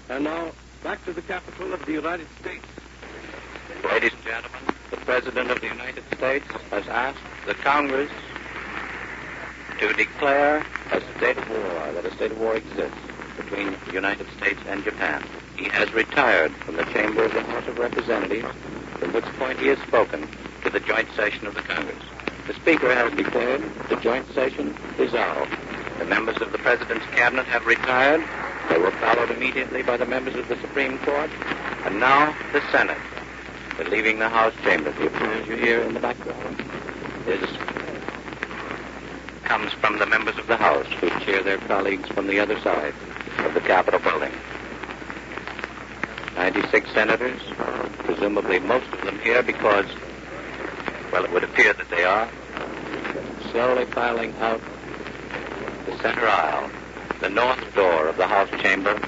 And now, back to the capital of the United States. Ladies and gentlemen, the President of the United States has asked the Congress to declare a state of war, that a state of war exists between the United States and Japan. He has retired from the chamber of the House of Representatives, from which point he has spoken to the joint session of the Congress. The Speaker has declared the joint session dissolved. The members of the President's cabinet have retired. They were followed immediately by the members of the Supreme Court. And now the Senate. They're leaving the House chamber. The applause you hear in the background comes from the members of the House who cheer their colleagues from the other side of the Capitol building. 96 senators, presumably most of them here because, well, it would appear that they are, slowly filing out the center aisle, the north door of the House chamber,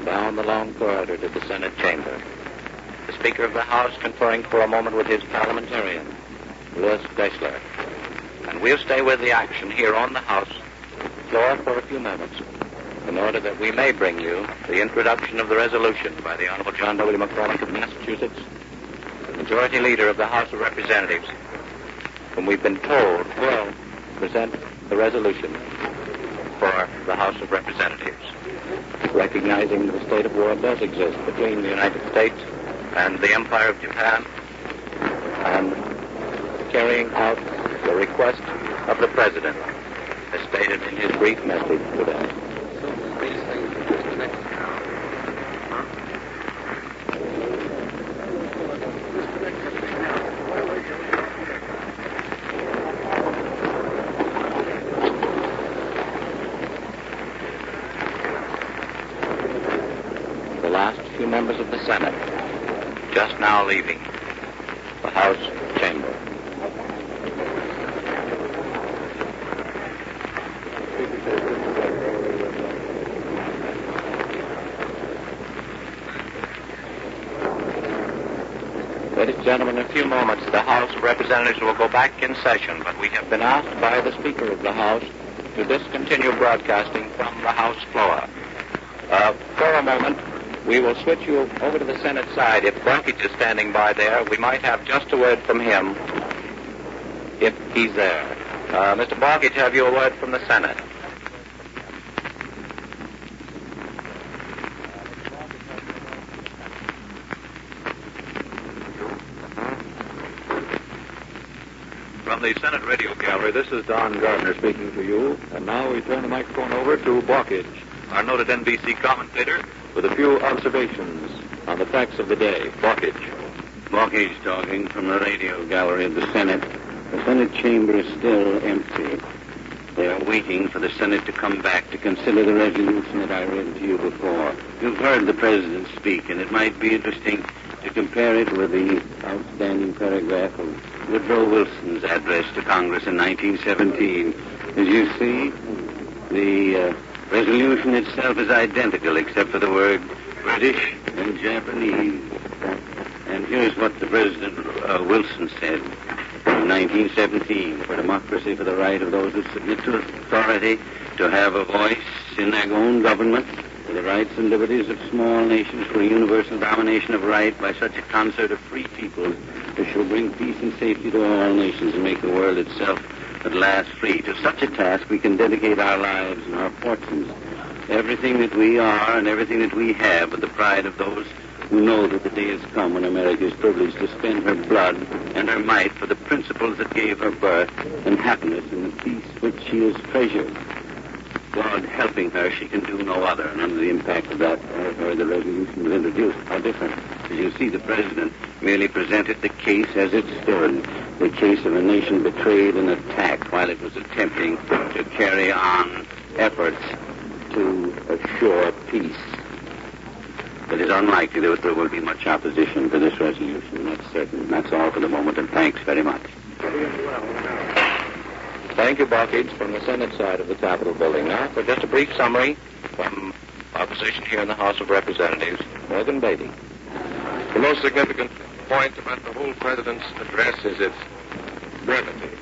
down the long corridor to the Senate chamber. The Speaker of the House conferring for a moment with his parliamentarian, Louis Deshler. And we'll stay with the action here on the House floor for a few moments in order that we may bring you the introduction of the resolution by the Honorable John W. McCormick of Massachusetts, the Majority Leader of the House of Representatives, whom we've been told will present the resolution for the House of Representatives, recognizing the state of war does exist between the United States and the Empire of Japan, and carrying out the request of the President, as stated in his brief message today. The last few members of the Senate just now leaving the House chamber. Ladies and gentlemen, in a few moments, the House of Representatives will go back in session, but we have been asked by the Speaker of the House to discontinue broadcasting from the House floor. For a moment, we will switch you over to the Senate side. If Brockage is standing by there, we might have just a word from him, if he's there. Mr. Brockage, have you a word from the Senate? From the Senate Radio Gallery, this is Don Gardner speaking to you. And now we turn the microphone over to Brockage, our noted NBC commentator, with a few observations on the facts of the day. Brockage. Brockage talking from the Radio Gallery of the Senate. The Senate chamber is still empty. They are waiting for the Senate to come back to consider the resolution that I read to you before. You've heard the President speak, and it might be interesting to compare it with the outstanding paragraph of Woodrow Wilson's address to Congress in 1917. As you see, the resolution itself is identical except for the word British and Japanese. And here's what the President Wilson said in 1917: for democracy, for the right of those who submit to authority to have a voice in their own government, for the rights and liberties of small nations, for a universal domination of right by such a concert of free peoples as shall bring peace and safety to all nations and make the world itself at last free. To such a task we can dedicate our lives and our fortunes, everything that we are and everything that we have, with the pride of those who know that the day has come when America is privileged to spend her blood and her might for the principles that gave her birth and happiness and the peace which she has treasured. God helping her, she can do no other. And under the impact of that, the resolution was introduced. How different. As you see, the President merely presented the case as it stood, the case of a nation betrayed and attacked while it was attempting to carry on efforts to assure peace. It is unlikely that there will be much opposition to this resolution, that's certain. That's all for the moment, and thanks very much. Thank you, Brockage, from the Senate side of the Capitol building. Now, for just a brief summary from our position here in the House of Representatives, Morgan Beatty. The most significant point about the whole President's address is its brevity.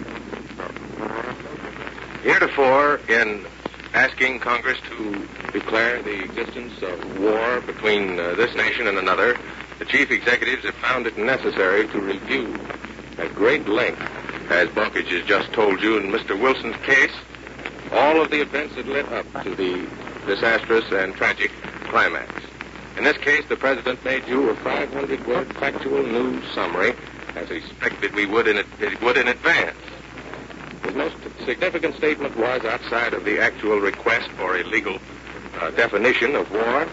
Heretofore, in asking Congress to declare the existence of war between this nation and another, the chief executives have found it necessary to review at great length, as Buckage has just told you in Mr. Wilson's case, all of the events that led up to the disastrous and tragic climax. In this case, the President made you a 500-word factual news summary, as he expected we would in advance. His most significant statement was, outside of the actual request for a legal definition of war,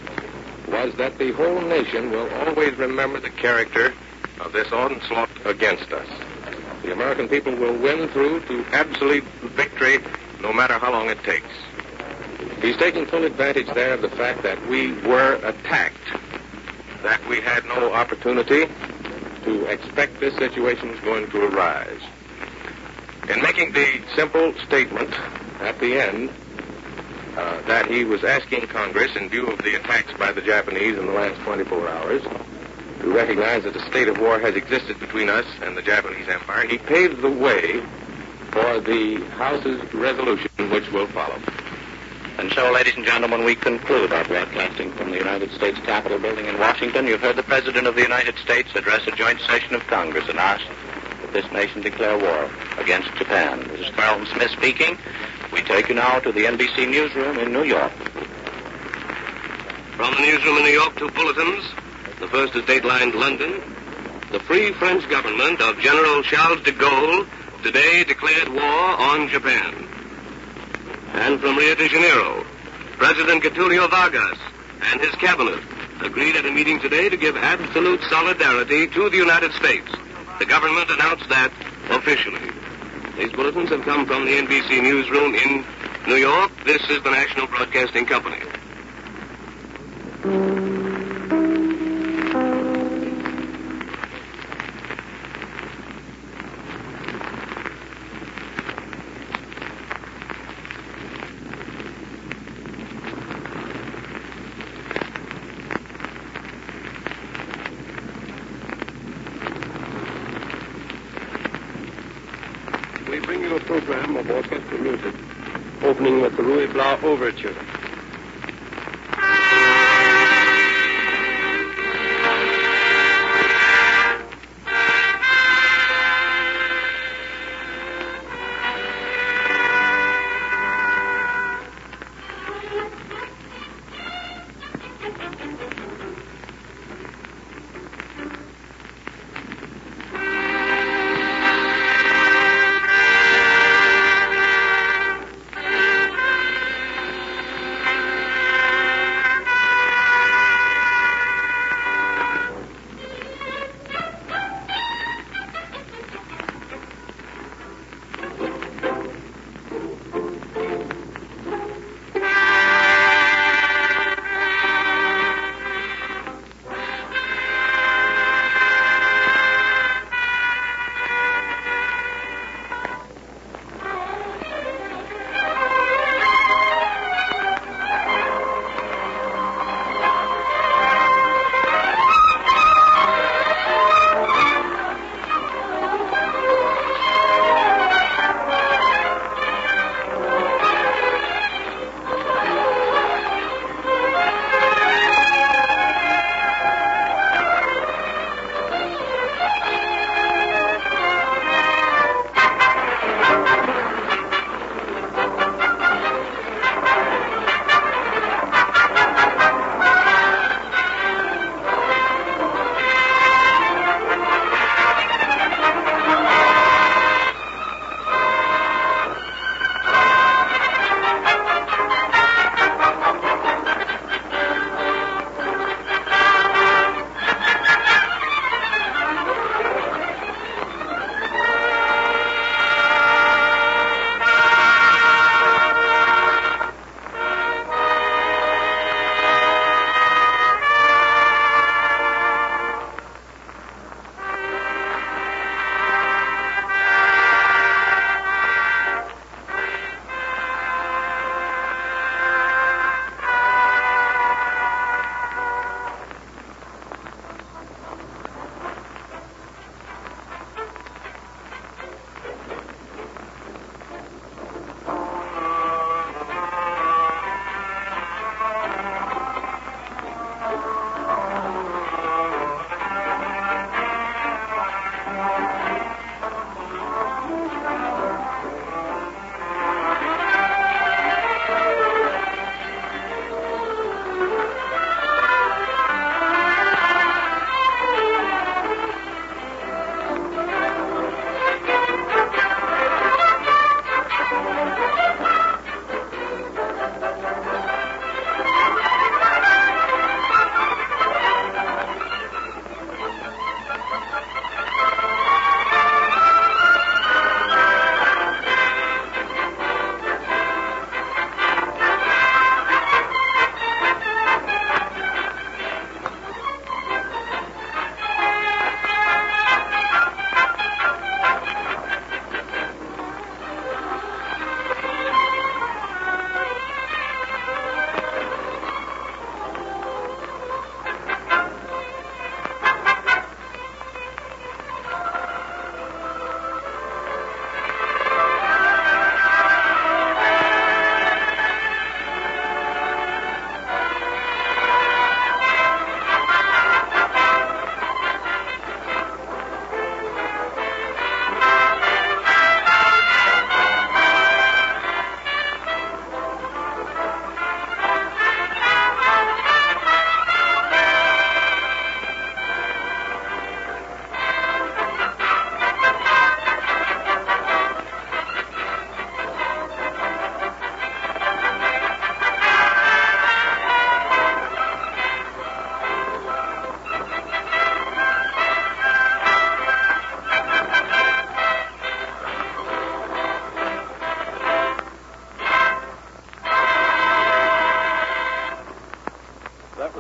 was that the whole nation will always remember the character of this onslaught against us. The American people will win through to absolute victory, no matter how long it takes. He's taking full advantage there of the fact that we were attacked, that we had no opportunity to expect this situation was going to arise. In making the simple statement at the end that he was asking Congress, in view of the attacks by the Japanese in the last 24 hours, to recognize that a state of war has existed between us and the Japanese Empire, he paved the way for the House's resolution, which will follow. And so, ladies and gentlemen, we conclude our broadcasting from the United States Capitol building in Washington. You've heard the President of the United States address a joint session of Congress and ask that this nation declare war against Japan. This is Carlton Smith speaking. We take you now to the NBC newsroom in New York. From the newsroom in New York, two bulletins. The first is datelined London. The Free French government of General Charles de Gaulle today declared war on Japan. And from Rio de Janeiro, President Getulio Vargas and his cabinet agreed at a meeting today to give absolute solidarity to the United States. The government announced that officially. These bulletins have come from the NBC newsroom in New York. This is the National Broadcasting Company. We bring you a program of orchestral music, opening with the Ruy Blau Overture.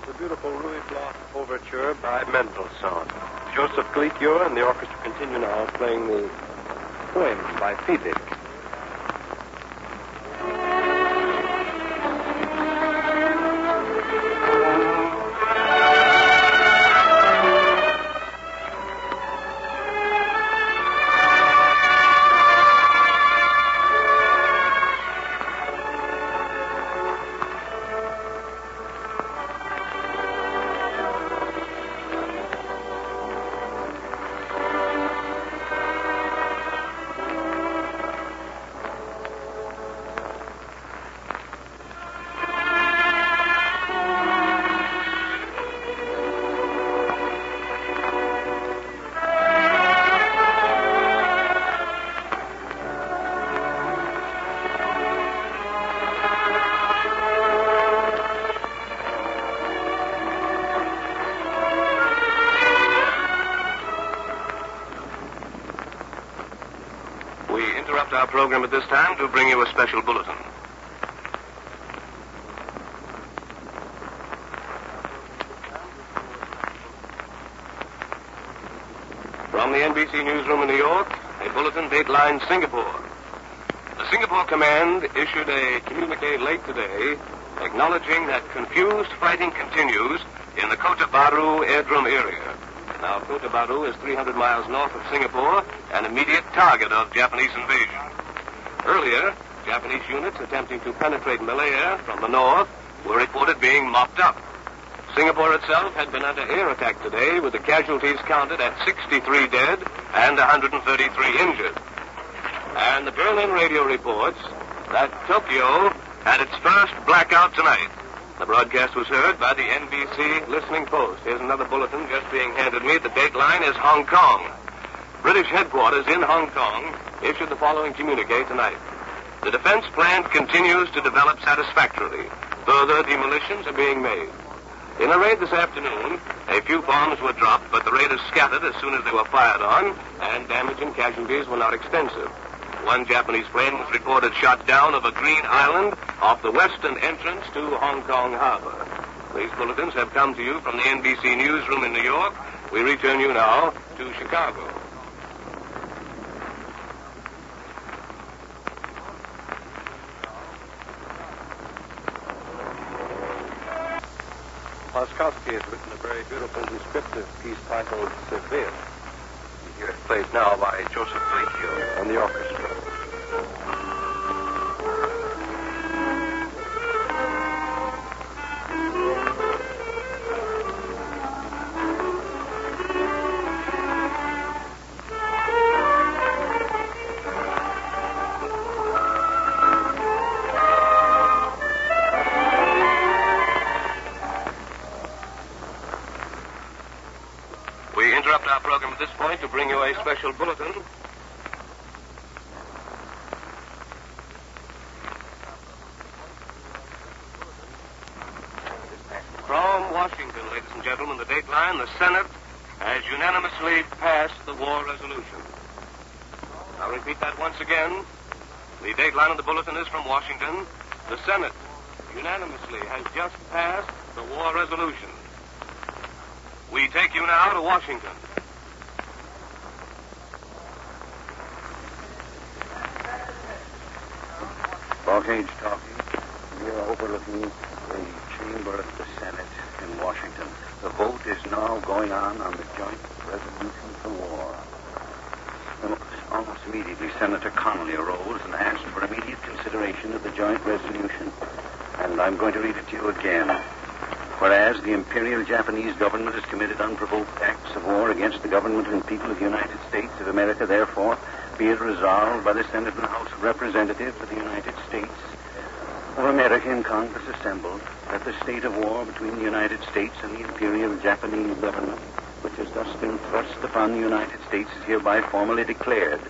was a beautiful Louis Blanc overture by Mendelssohn. Joseph Glick and the orchestra continue now playing the poem by Fiedek. Our program at this time to bring you a special bulletin. From the NBC newsroom in New York, a bulletin dateline Singapore. The Singapore Command issued a communique late today acknowledging that confused fighting continues in the Kota Baru airdrome area. Now, Kota Baru is 300 miles north of Singapore, an immediate target of Japanese invasion. Earlier, Japanese units attempting to penetrate Malaya from the north were reported being mopped up. Singapore itself had been under air attack today, with the casualties counted at 63 dead and 133 injured. And the Berlin radio reports that Tokyo had its first blackout tonight. The broadcast was heard by the NBC listening post. Here's another bulletin just being handed me. The dateline is Hong Kong. British headquarters in Hong Kong issued the following communique tonight. The defense plan continues to develop satisfactorily. Further demolitions are being made. In a raid this afternoon, a few bombs were dropped, but the raiders scattered as soon as they were fired on, and damage and casualties were not extensive. One Japanese plane was reported shot down over Green Island off the western entrance to Hong Kong Harbor. These bulletins have come to you from the NBC newsroom in New York. We return you now to Chicago. Laskowski has written a very beautiful descriptive piece titled Seville. Here it's played now by Joseph Glick and the orchestra. We interrupt our program at this point to bring you a special bulletin. From Washington, ladies and gentlemen, the dateline, the Senate has unanimously passed the war resolution. I'll repeat that once again. The dateline of the bulletin is from Washington. The Senate unanimously has just passed the war resolution. We take you now to Washington. Bocage talking. We are overlooking the chamber of the Senate in Washington. The vote is now going on the joint resolution for war. Almost immediately, Senator Connolly arose and asked for immediate consideration of the joint resolution. And I'm going to read it to you again. Whereas the Imperial Japanese government has committed unprovoked acts of war against the government and people of the United States of America, therefore, be it resolved by the Senate and House of Representatives of the United States of America in Congress assembled, that the state of war between the United States and the Imperial Japanese government, which has thus been thrust upon the United States, is hereby formally declared,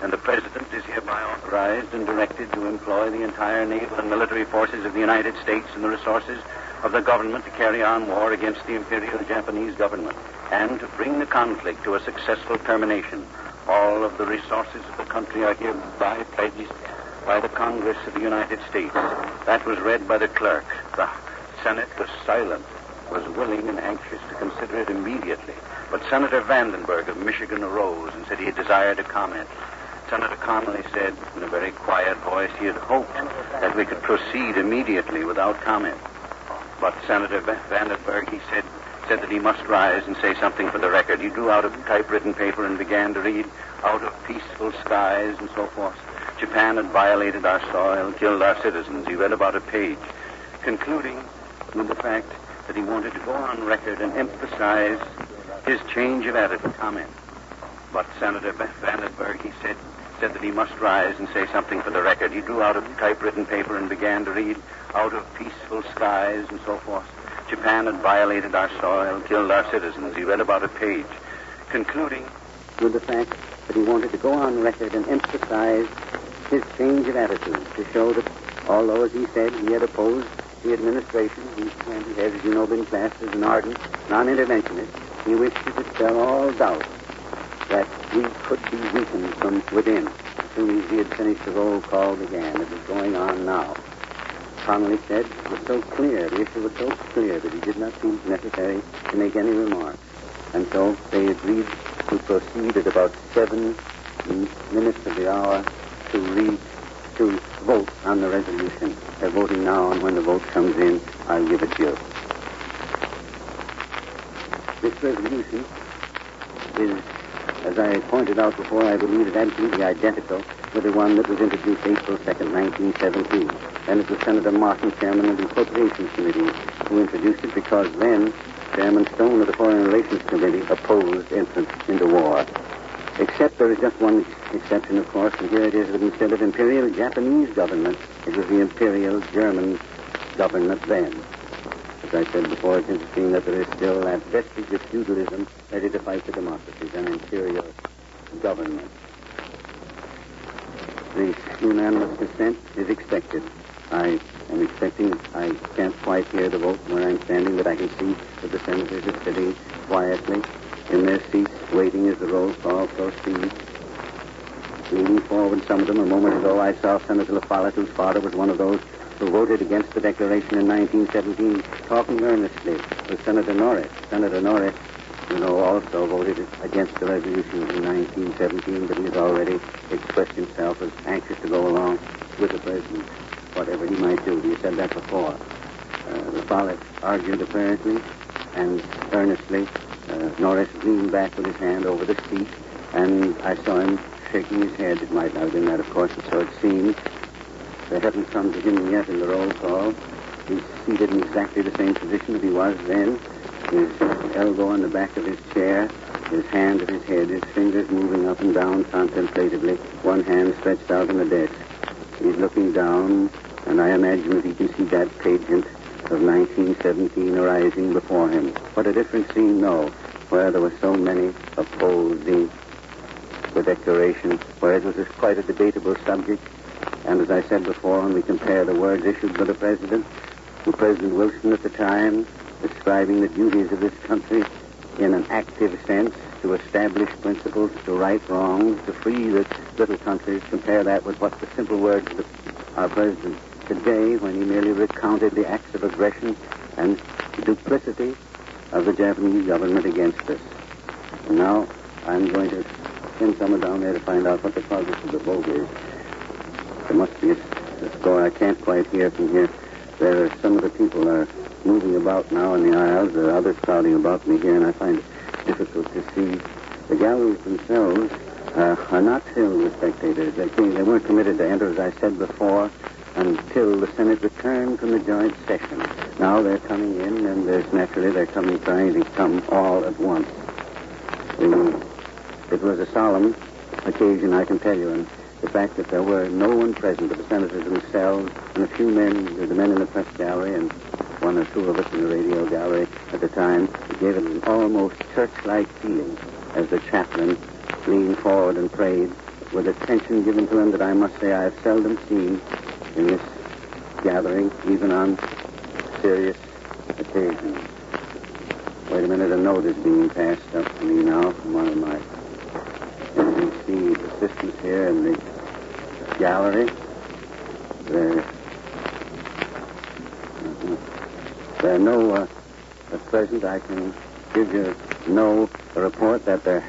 and the President is hereby authorized and directed to employ the entire naval and military forces of the United States and the resources of the government to carry on war against the Imperial Japanese government and to bring the conflict to a successful termination. All of the resources of the country are hereby pledged by the Congress of the United States. That was read by the clerk. The Senate was silent. was willing and anxious to consider it immediately. But Senator Vandenberg of Michigan arose and said he desired to comment. Senator Connolly said in a very quiet voice he had hoped that we could proceed immediately without comment. But Senator Vandenberg, he said that he must rise and say something for the record. He drew out a typewritten paper and began to read, "Out of peaceful skies," and so forth. Japan had violated our soil, killed our citizens. He read about a page, concluding with the fact that he wanted to go on record and emphasize his change of attitude. Comment. But Senator Vandenberg, he said that he must rise and say something for the record. He drew out a typewritten paper and began to read, "Out of peaceful skies," and so forth. Japan had violated our soil, killed our citizens. He read about a page, concluding with the fact that he wanted to go on record and emphasize his change of attitude to show that, although, as he said, he had opposed the administration, and he has, as you know, been classed as an ardent non-interventionist, he wished to dispel all doubt that we could be weakened from within. As soon as he had finished, the roll call began. It was going on now. Connolly said it was so clear, the issue was so clear that he did not feel necessary to make any remarks. And so they agreed to proceed at about 7 minutes of the hour to vote on the resolution. They're voting now, and when the vote comes in, I'll give it to you. This resolution is, as I pointed out before, I believe it's absolutely identical with the one that was introduced April 2nd, 1917. And it was Senator Martin, chairman of the Appropriations Committee, who introduced it because then Chairman Stone of the Foreign Relations Committee opposed entrance into war. Except there is just one exception, of course, and here it is that instead of Imperial Japanese government, it was the Imperial German government then. As I said before, it's interesting that there is still that vestige of feudalism ready to fight for democracy, an imperial government. The unanimous consent is expected. I am expecting, I can't quite hear the vote where I'm standing, but I can see that the senators are sitting quietly in their seats, waiting as the roll call proceeds. Leaning forward, some of them. A moment ago, I saw Senator LaFollette, whose father was one of those who voted against the Declaration in 1917, talking earnestly with Senator Norris. Senator Norris, you know, also voted against the resolution in 1917, but he has already expressed himself as anxious to go along with the president, whatever he might do. He said that before. LaFollette argued apparently and earnestly. Norris leaned back with his hand over the seat, and I saw him shaking his head. It might not have been that, of course, and so it seemed. They haven't come to him yet in the roll call. He's seated in exactly the same position that he was then, his elbow on the back of his chair, his hand at his head, his fingers moving up and down contemplatively, one hand stretched out on the desk. He's looking down, and I imagine that he can see that pageant of 1917 arising before him. What a different scene, no, where there were so many opposing the Declaration, where it was quite a debatable subject. And as I said before, when we compare the words issued by the President, to President Wilson at the time, describing the duties of this country in an active sense, to establish principles, to right wrongs, to free the little countries, compare that with what the simple words of our President today, when he merely recounted the acts of aggression and duplicity of the Japanese government against us. And now I'm going to send someone down there to find out what the progress of the vote is. There must be a score. I can't quite hear from here. There are some of the people are moving about now in the aisles. There are others crowding about me here, and I find it difficult to see. The galleries themselves are not filled with spectators. They weren't permitted to enter, as I said before, until the Senate returned from the joint session. Now they're coming in, and naturally they're trying to come all at once. It was a solemn occasion, I can tell you, and the fact that there were no one present but the senators themselves and a few men, the men in the press gallery and one or two of us in the radio gallery at the time, it gave it an almost church-like feeling as the chaplain leaned forward and prayed with attention given to him that I must say I have seldom seen in this gathering, even on serious occasions. Wait a minute, a note is being passed up to me now from one of my NBC assistants here in the gallery. There are no present, I can give you a report that there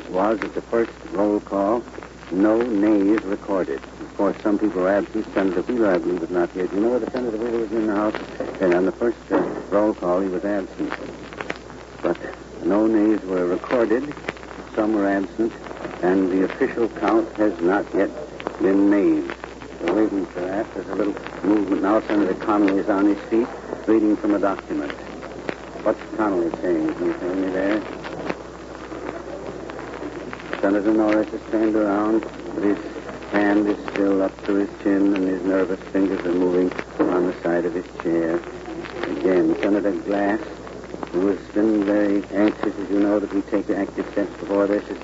was at the first roll call, no nays recorded. Of course, some people were absent. Senator Wheeler, I believe, was not here. Do you know whether Senator Wheeler was in the House? And on the first roll call, he was absent. But no nays were recorded. Some were absent. And the official count has not yet been made. We're waiting for that. There's a little movement now. Senator Connolly is on his feet, reading from a document. What's Connolly saying? Can you tell me there? Senator Norris has turned around, but his hand is still up to his chin, and his nervous fingers are moving on the side of his chair. Again, Senator Glass, who has been very anxious, as you know, that we take the active steps before this, is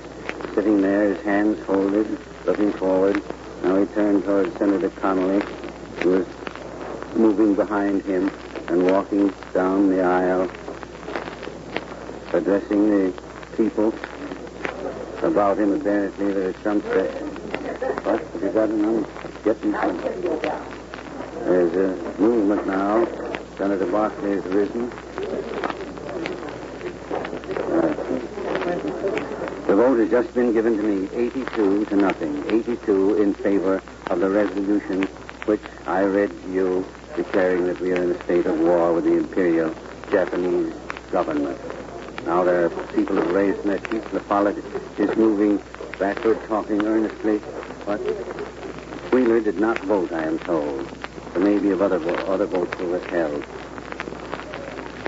sitting there, his hands folded, looking forward. Now he turned towards Senator Connolly, who is moving behind him and walking down the aisle, addressing the people about him. Apparently there is some step. What? Have you got an getting some? There's a movement now. Senator Barkley has risen. The vote has just been given to me, 82 to nothing. 82 in favor of the resolution which I read to you, declaring that we are in a state of war with the Imperial Japanese government. Now there are people who have raised their feet. The politics is moving backward, talking earnestly. But Wheeler did not vote, I am told. There may be other votes were withheld.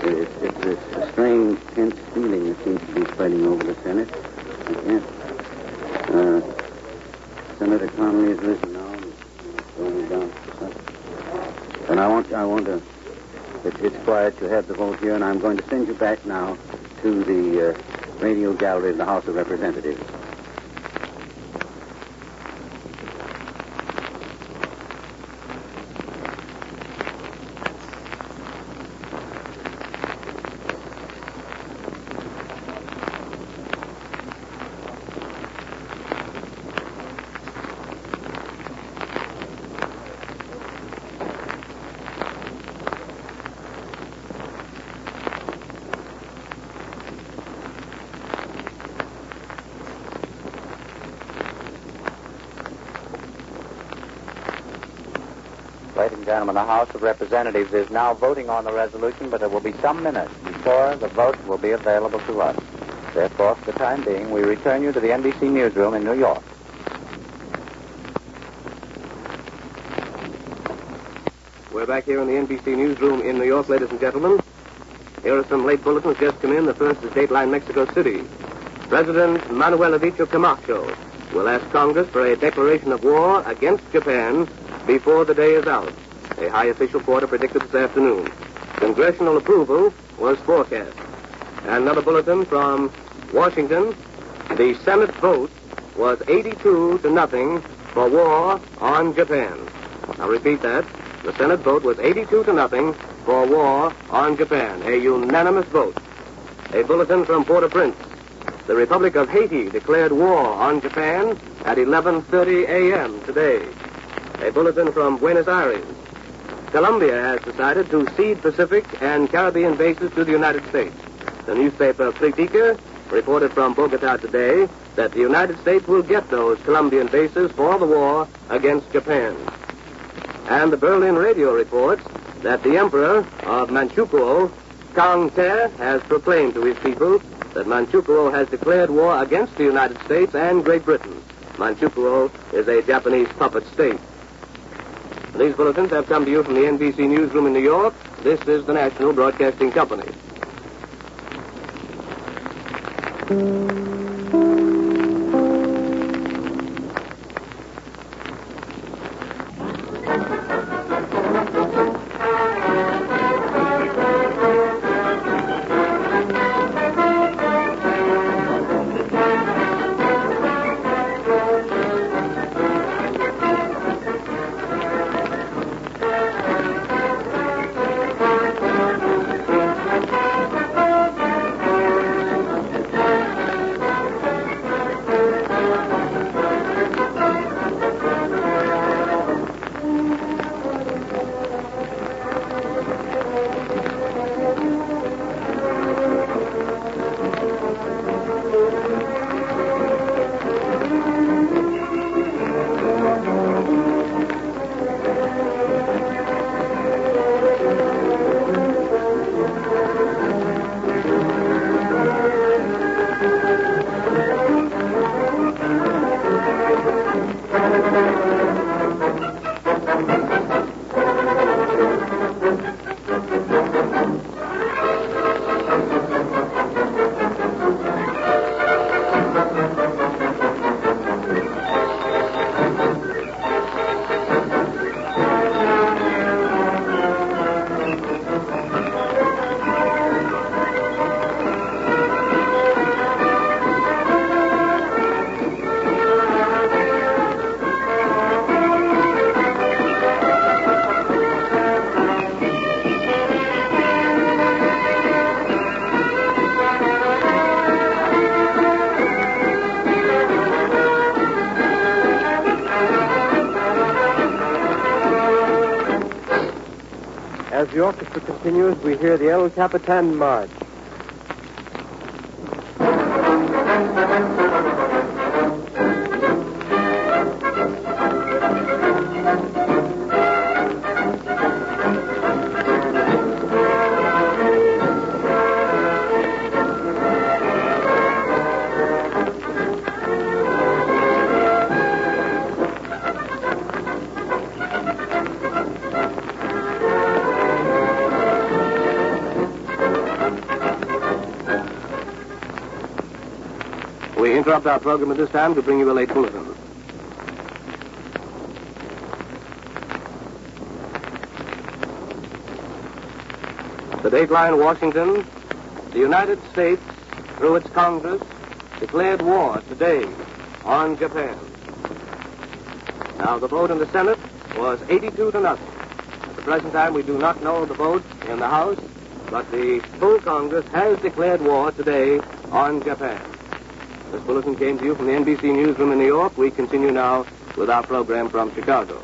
It's a strange, tense feeling that seems to be spreading over the Senate. Senator Connolly has risen now. Going down. And I want to. It's quiet to have the vote here, and I'm going to send you back now to the radio gallery of the House of Representatives. Ladies and gentlemen, the House of Representatives is now voting on the resolution, but it will be some minutes before the vote will be available to us. Therefore, for the time being, we return you to the NBC newsroom in New York. We're back here in the NBC newsroom in New York, ladies and gentlemen. Here are some late bulletins just come in. The first is Dateline Mexico City. President Manuel Avicho Camacho will ask Congress for a declaration of war against Japan before the day is out. A high official quarter predicted this afternoon. Congressional approval was forecast. And another bulletin from Washington. The Senate vote was 82 to nothing for war on Japan. I'll repeat that. The Senate vote was 82 to nothing for war on Japan. A unanimous vote. A bulletin from Port-au-Prince. The Republic of Haiti declared war on Japan at 11:30 a.m. today. A bulletin from Buenos Aires. Colombia has decided to cede Pacific and Caribbean bases to the United States. The newspaper Critica reported from Bogota today that the United States will get those Colombian bases for the war against Japan. And the Berlin radio reports that the Emperor of Manchukuo, Kang Te, has proclaimed to his people that Manchukuo has declared war against the United States and Great Britain. Manchukuo is a Japanese puppet state. These bulletins have come to you from the NBC newsroom in New York. This is the National Broadcasting Company. As the orchestra continues, we hear the El Capitan March. We interrupt our program at this time to bring you a late bulletin. The Dateline, Washington. The United States, through its Congress, declared war today on Japan. Now, the vote in the Senate was 82-0. At the present time, we do not know the vote in the House, but the full Congress has declared war today on Japan. This bulletin came to you from the NBC newsroom in New York. We continue now with our program from Chicago.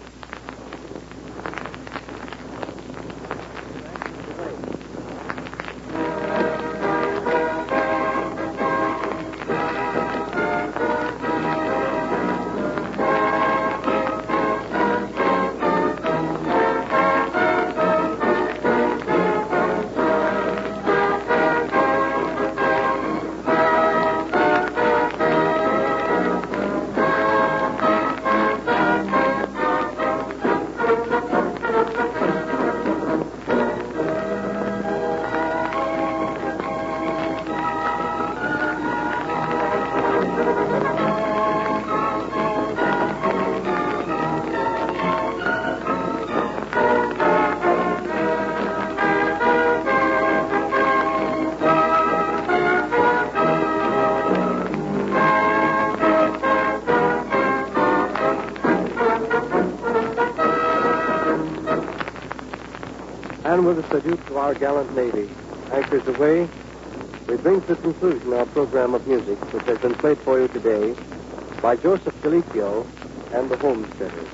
And with a salute to our gallant Navy, anchors away, we bring to conclusion our program of music, which has been played for you today by Joseph Galicchio and the Homesteaders.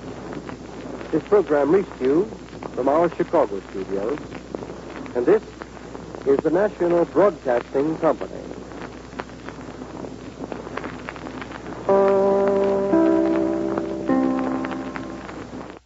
This program reached you from our Chicago studios, and this is the National Broadcasting Company.